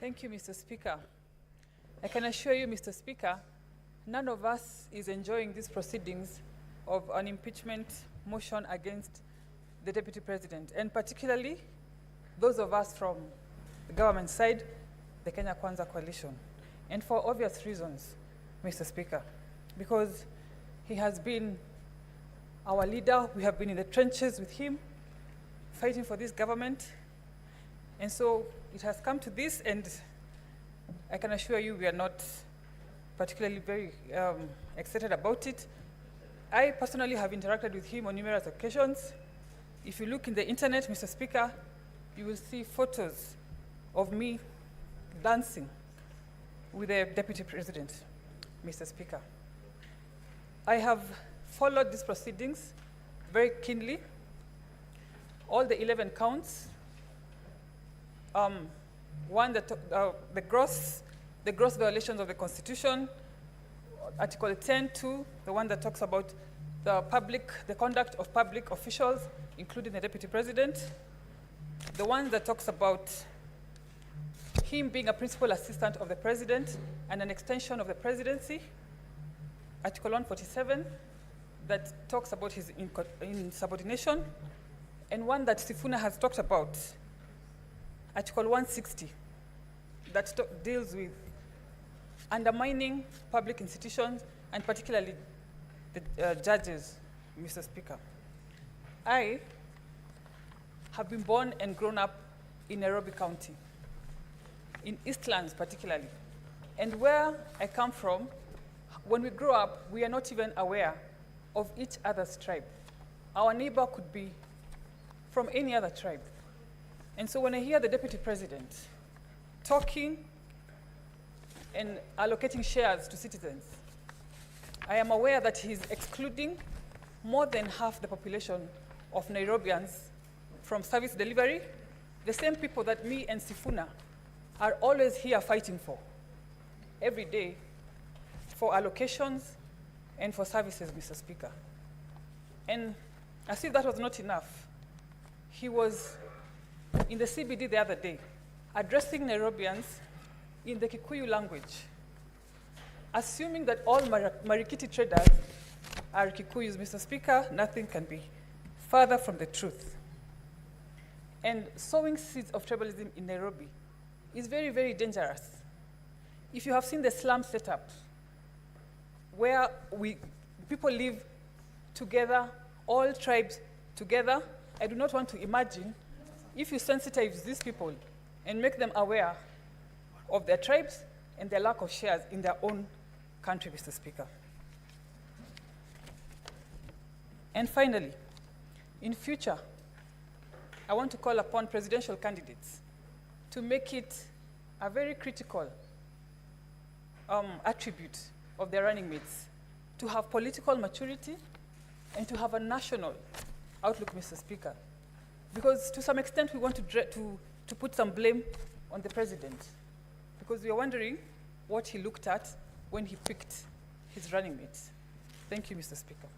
Thank you, Mr. Speaker. I can assure you, Mr. Speaker, none of us is enjoying these proceedings of an impeachment motion against the Deputy President, and particularly those of us from the government side, the Kenya Kwanza coalition. And for obvious reasons, Mr. Speaker, because he has been our leader, we have been in the trenches with him, fighting for this government. And so it has come to this, and I can assure you we are not particularly very excited about it. I personally have interacted with him on numerous occasions. If you look in the internet, Mr. Speaker, you will see photos of me dancing with the Deputy President, Mr. Speaker. I have followed these proceedings very keenly. All the 11 counts, one that the gross violations of the Constitution, Article 10(2), the one that talks about the conduct of public officials, including the Deputy President, the one that talks about him being a principal assistant of the President and an extension of the presidency, Article 147, that talks about his insubordination, and one that Sifuna has talked about, Article 160, that deals with undermining public institutions, and particularly the judges, Mr. Speaker. I have been born and grown up in Nairobi County, in Eastlands particularly. And where I come from, when we grow up, we are not even aware of each other's tribe. Our neighbor could be from any other tribe. And so when I hear the Deputy President talking and allocating shares to citizens, I am aware that he's excluding more than half the population of Nairobians from service delivery, the same people that me and Sifuna are always here fighting for, every day, for allocations and for services, Mr. Speaker. And as if that was not enough, he was in the CBD the other day, addressing Nairobians in the Kikuyu language, assuming that all Marikiti traders are Kikuyus. Mr. Speaker, nothing can be further from the truth. And sowing seeds of tribalism in Nairobi is very, very dangerous. If you have seen the slum setup, where people live together, all tribes together, I do not want to imagine if you sensitize these people and make them aware of their tribes and their lack of shares in their own country, Mr. Speaker. And finally, in future, I want to call upon presidential candidates to make it a very critical attribute of their running mates, to have political maturity and to have a national outlook, Mr. Speaker. Because to some extent, we want to put some blame on the president, because we are wondering what he looked at when he picked his running mates. Thank you, Mr. Speaker.